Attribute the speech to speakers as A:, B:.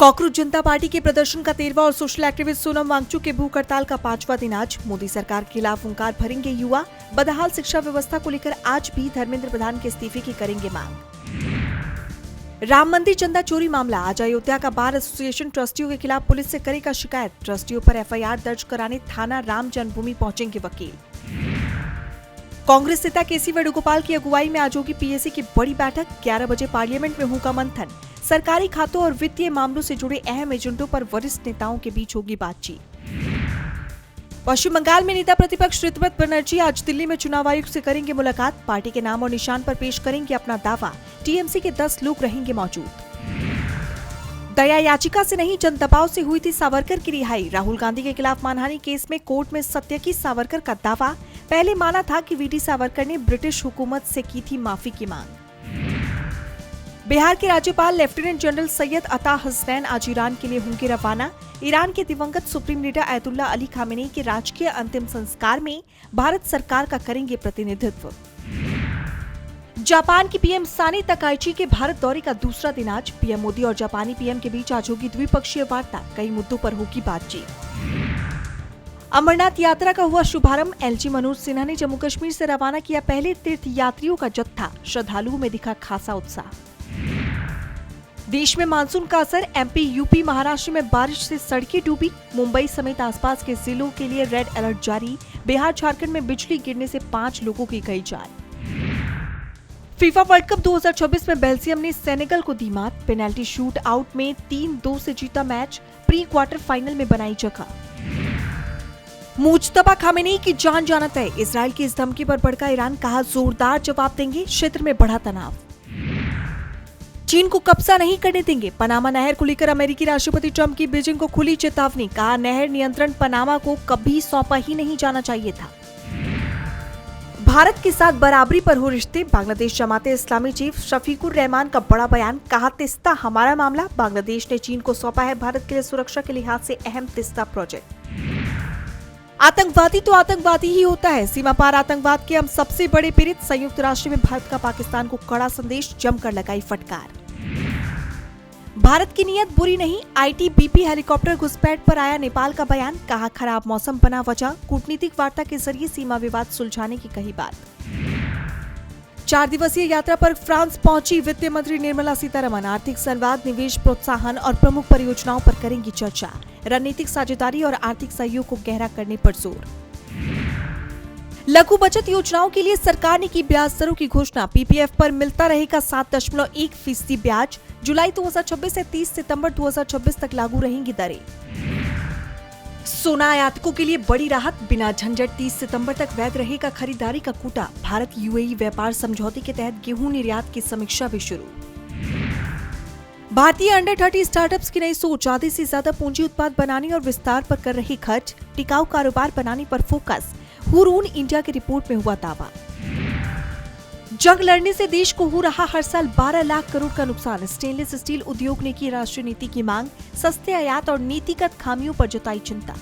A: Cockroach जनता party के प्रदर्शन का 13वां और सोशल एक्टिविस्ट सोनम वांगचुक के भूख हड़ताल का 5वां दिन आज। मोदी सरकार के खिलाफ हुंकार भरेंगे युवा। बदहाल शिक्षा व्यवस्था को लेकर आज भी धर्मेंद्र प्रधान के इस्तीफे की करेंगे मांग। राम मंदिर चंदा चोरी मामला, आज अयोध्या का बार एसोसिएशन ट्रस्टियों के खिलाफ पुलिस से करेगा शिकायत। ट्रस्टियों पर एफआईआर दर्ज कराने थाना राम जन्मभूमि पहुंचेंगे वकील। कांग्रेस नेता केसी वेणुगोपाल की अगुवाई में आज होगी पीएसी की बड़ी बैठक। 11 बजे पार्लियामेंट में होगा मंथन। सरकारी खातों और वित्तीय मामलों से जुड़े अहम एजेंडों पर वरिष्ठ नेताओं के बीच होगी बातचीत। पश्चिम बंगाल में नेता प्रतिपक्ष ऋतुव्रत बनर्जी आज दिल्ली में चुनाव आयुक्त से करेंगे मुलाकात। पार्टी के नाम और निशान पर पेश करेंगे अपना दावा। टीएमसी के 10 लोग रहेंगे मौजूद। दया याचिका से नहीं, जन दबाव से हुई थी सावरकर की रिहाई। राहुल गांधी के खिलाफ मानहानि केस में कोर्ट में सत्यकी सावरकर का दावा। पहले माना था कि वीडी सावरकर ने ब्रिटिश हुकूमत से की थी माफी की मांग। बिहार के राज्यपाल लेफ्टिनेंट जनरल सैयद अता हसनैन आज ईरान के लिए होंगे रवाना। ईरान के दिवंगत सुप्रीम लीडर अयतुल्ला अली खामेनेई के राजकीय अंतिम संस्कार में भारत सरकार का करेंगे प्रतिनिधित्व। जापान की पीएम सानी तकाइची के भारत दौरे का दूसरा दिन आज। पीएम मोदी और जापानी पीएम के बीच आज होगी द्विपक्षीय वार्ता। कई मुद्दों पर होगी बातचीत। अमरनाथ यात्रा का हुआ शुभारंभ। एलजी मनोज सिन्हा ने जम्मू कश्मीर से रवाना किया पहले तीर्थ यात्रियों का जत्था। श्रद्धालुओं में दिखा खासा उत्साह। देश में मानसून का असर। एमपी, यूपी, महाराष्ट्र में बारिश से सड़कें डूबी। मुंबई समेत आसपास के जिलों के लिए रेड अलर्ट जारी। बिहार, झारखंड में बिजली गिरने से 5 लोगों की गई जान। फीफा वर्ल्ड कप 2026 में बेल्जियम ने सेनेगल को दी मात। पेनल्टी शूट आउट में 3-2 से जीता मैच। प्री क्वार्टर फाइनल में बनाई जगह। मुज्तबा खामेनेई की जान जाना तय। इजरायल की इस धमकी पर भड़का ईरान, कहा जोरदार जवाब देंगे। क्षेत्र में बढ़ा तनाव। चीन को कब्जा नहीं करने देंगे। पनामा नहर को लेकर अमेरिकी राष्ट्रपति ट्रंप की बीजिंग को खुली चेतावनी। कहा नहर नियंत्रण पनामा को कभी सौंपा ही नहीं जाना चाहिए था। भारत के साथ बराबरी पर हो रिश्ते। बांग्लादेश जमाते इस्लामी चीफ शफीकुर रहमान का बड़ा बयान। कहा तिस्ता हमारा मामला। बांग्लादेश ने चीन को सौंपा है भारत के लिए सुरक्षा के लिहाज से अहम तिस्ता प्रोजेक्ट। आतंकवादी तो आतंकवादी ही होता है। सीमा पार आतंकवाद के हम सबसे बड़े पीड़ित। संयुक्त राष्ट्र में भारत का पाकिस्तान को कड़ा संदेश। जमकर लगाई फटकार। भारत की नीयत बुरी नहीं। आईटीबीपी हेलीकॉप्टर घुसपैठ पर आया नेपाल का बयान। कहा खराब मौसम बना वजह। कूटनीतिक वार्ता के जरिए सीमा विवाद सुलझाने की कही बात। 4 दिवसीय यात्रा पर फ्रांस पहुंची वित्त मंत्री निर्मला सीतारमण। आर्थिक संवाद, निवेश प्रोत्साहन और प्रमुख परियोजनाओं पर करेंगी चर्चा। रणनीतिक साझेदारी और आर्थिक सहयोग को गहरा करने पर जोर। लघु बचत योजनाओं के लिए सरकार ने की ब्याज दरों की घोषणा। पीपीएफ पर मिलता रहेगा 7.1% ब्याज। जुलाई 2026 से 30 सितंबर 2026 तक लागू रहेंगी दरें। सोना आयातकों के लिए बड़ी राहत। बिना झंझट 30 सितंबर तक वैध रहेगा खरीदारी का कोटा। भारत यूएई व्यापार समझौते के तहत गेहूं निर्यात की समीक्षा भी शुरू। भारतीय अंडर 30 स्टार्टअप्स की नई सोच। आधे से ज्यादा पूंजी उत्पाद बनाने और विस्तार पर कर रही खर्च। टिकाऊ कारोबार बनाने पर फोकस। हुरून इंडिया की रिपोर्ट में हुआ दावा। जंग लड़ने से देश को हो रहा हर साल 12 लाख करोड़ का नुकसान। स्टेनलेस स्टील उद्योग ने की राष्ट्रीय नीति की मांग। सस्ते आयात और नीतिगत खामियों पर जताई चिंता।